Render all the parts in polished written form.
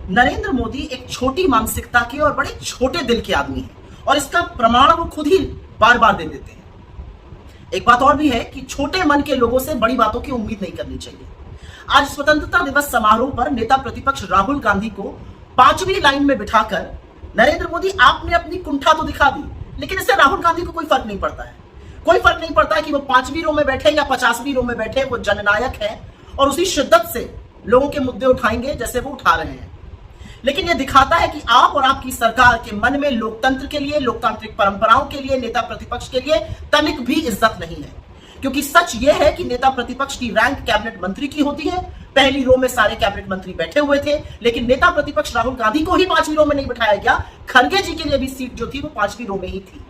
नरेंद्र मोदी एक छोटी मानसिकता के और बड़े छोटे दिल के आदमी हैं और इसका प्रमाण वो खुद ही बार बार दे देते हैं। एक बात और भी है कि छोटे मन के लोगों से बड़ी बातों की उम्मीद नहीं करनी चाहिए। आज स्वतंत्रता दिवस समारोह पर नेता प्रतिपक्ष राहुल गांधी को 5वीं लाइन में बिठाकर नरेंद्र मोदी आपने अपनी कुंठा तो दिखा दी, लेकिन इससे राहुल गांधी को कोई फर्क नहीं पड़ता है। कोई फर्क नहीं पड़ता है कि वो 5वीं रो में बैठे या 50वीं रो में बैठे, वो जननायक है और उसी शिद्दत से लोगों के मुद्दे उठाएंगे जैसे वो उठा रहे हैं। लेकिन यह दिखाता है कि आप और आपकी सरकार के मन में लोकतंत्र के लिए, लोकतांत्रिक परंपराओं के लिए, नेता प्रतिपक्ष के लिए तनिक भी इज्जत नहीं है। क्योंकि सच यह है कि नेता प्रतिपक्ष की रैंक कैबिनेट मंत्री की होती है। पहली रो में सारे कैबिनेट मंत्री बैठे हुए थे, लेकिन नेता प्रतिपक्ष राहुल गांधी को ही 5वीं रो में नहीं बिठाया गया। खड़गे जी के लिए भी सीट जो थी वो 5वीं रो में ही थी।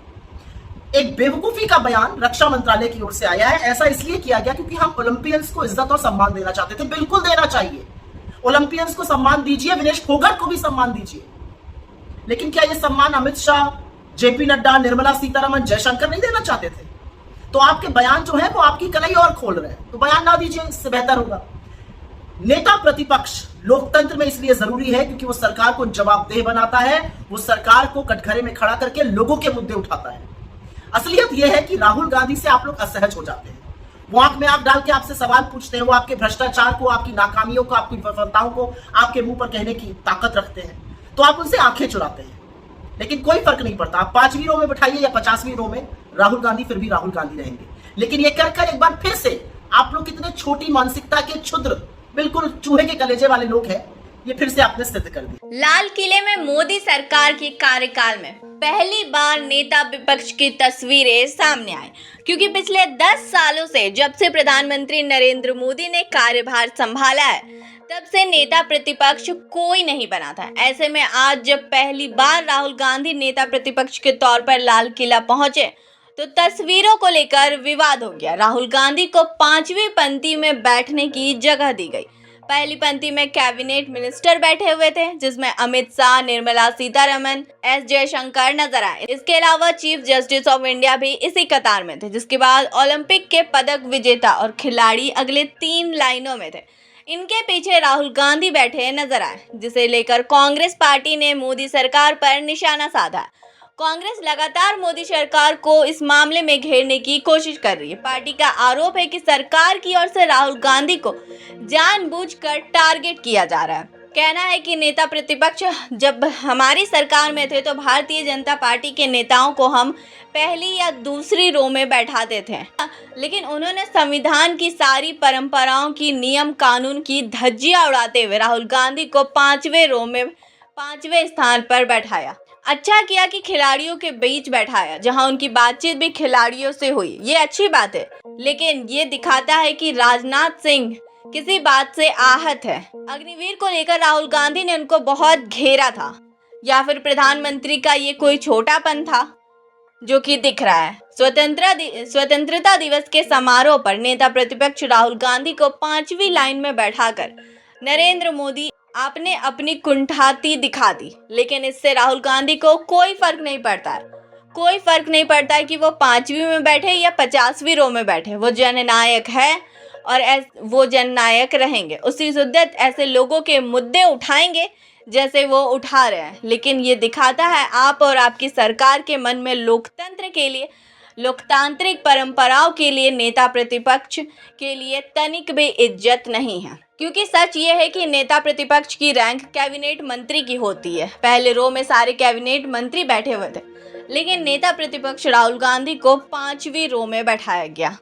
एक बेवकूफी का बयान रक्षा मंत्रालय की ओर से आया है। ऐसा इसलिए किया गया क्योंकि हम ओलंपियंस को इज्जत और सम्मान देना चाहते थे। बिल्कुल देना चाहिए, ओलंपियंस को सम्मान दीजिए, विनेश फोगाट को भी सम्मान दीजिए, लेकिन क्या यह सम्मान अमित शाह, जेपी नड्डा, निर्मला सीतारमण, जयशंकर नहीं देना चाहते थे? तो आपके बयान जो है वो आपकी कलाई और खोल रहे हैं, तो बयान ना दीजिए, इससे बेहतर होगा। नेता प्रतिपक्ष लोकतंत्र में इसलिए जरूरी है क्योंकि वो सरकार को जवाबदेह बनाता है, वो सरकार को कटघरे में खड़ा करके लोगों के मुद्दे उठाता है। असलियत यह है कि राहुल गांधी से आप लोग असहज हो जाते हैं। वो आंख में आंख डाल के आपसे सवाल पूछते हैं, वो आपके भ्रष्टाचार को, आपकी नाकामियों को, आपकी विफलताओं को आपके मुंह पर कहने की ताकत रखते हैं, तो आप उनसे आंखें चुराते हैं। लेकिन कोई फर्क नहीं पड़ता, आप 5वीं रो में बैठाइए या 50वीं रो में, राहुल गांधी फिर भी राहुल गांधी रहेंगे। लेकिन ये कर एक बार फिर से आप लोग कितने छोटी मानसिकता के क्षुद्र, बिल्कुल चूहे के कलेजे वाले लोग हैं, ये फिर से आपने सिद्ध कर दिया। लाल किले में मोदी सरकार के कार्यकाल में पहली बार नेता विपक्ष की तस्वीरें सामने आई, क्योंकि पिछले 10 सालों से जब से प्रधानमंत्री नरेंद्र मोदी ने कार्यभार संभाला है, तब से नेता प्रतिपक्ष कोई नहीं बना था। ऐसे में आज जब पहली बार राहुल गांधी नेता प्रतिपक्ष के तौर पर लाल किला पहुंचे, तो तस्वीरों को लेकर विवाद हो गया। राहुल गांधी को 5वीं पंक्ति में बैठने की जगह दी गई। पहली पंक्ति में कैबिनेट मिनिस्टर बैठे हुए थे, जिसमें अमित शाह, निर्मला सीतारमण, एस जयशंकर नजर आए। इसके अलावा चीफ जस्टिस ऑफ इंडिया भी इसी कतार में थे। जिसके बाद ओलंपिक के पदक विजेता और खिलाड़ी अगले 3 लाइनों में थे। इनके पीछे राहुल गांधी बैठे नजर आए, जिसे लेकर कांग्रेस पार्टी ने मोदी सरकार पर निशाना साधा। कांग्रेस लगातार मोदी सरकार को इस मामले में घेरने की कोशिश कर रही है। पार्टी का आरोप है कि सरकार की ओर से राहुल गांधी को जानबूझकर टारगेट किया जा रहा है। कहना है कि नेता प्रतिपक्ष जब हमारी सरकार में थे तो भारतीय जनता पार्टी के नेताओं को हम पहली या दूसरी रो में बैठाते थे, लेकिन उन्होंने संविधान की सारी परंपराओं की, नियम कानून की धज्जियां उड़ाते हुए राहुल गांधी को 5वें रो में 5वें स्थान पर बैठाया। अच्छा किया कि खिलाड़ियों के बीच बैठाया, जहां उनकी बातचीत भी खिलाड़ियों से हुई, ये अच्छी बात है। लेकिन ये दिखाता है कि राजनाथ सिंह किसी बात से आहत है। अग्निवीर को लेकर राहुल गांधी ने उनको बहुत घेरा था, या फिर प्रधानमंत्री का ये कोई छोटापन था जो कि दिख रहा है। स्वतंत्रता दिवस के समारोह पर नेता प्रतिपक्ष राहुल गांधी को 5वीं लाइन में बैठाकर नरेंद्र मोदी आपने अपनी कुंठाती दिखा दी, लेकिन इससे राहुल गांधी को कोई फर्क नहीं पड़ता है। कोई फर्क नहीं पड़ता है कि वो 5वीं में बैठे या 50वीं रो में बैठे। वो जननायक है और वो जननायक रहेंगे। उसी शिद्दत ऐसे लोगों के मुद्दे उठाएंगे जैसे वो उठा रहे हैं। लेकिन ये दिखाता है आप और आपकी सरकार के मन में लोकतंत्र के लिए, लोकतांत्रिक परंपराओं के लिए, नेता प्रतिपक्ष के लिए तनिक भी इज्जत नहीं है। क्योंकि सच ये है कि नेता प्रतिपक्ष की रैंक कैबिनेट मंत्री की होती है। पहले रो में सारे कैबिनेट मंत्री बैठे हुए थे, लेकिन नेता प्रतिपक्ष राहुल गांधी को 5वीं रो में बैठाया गया।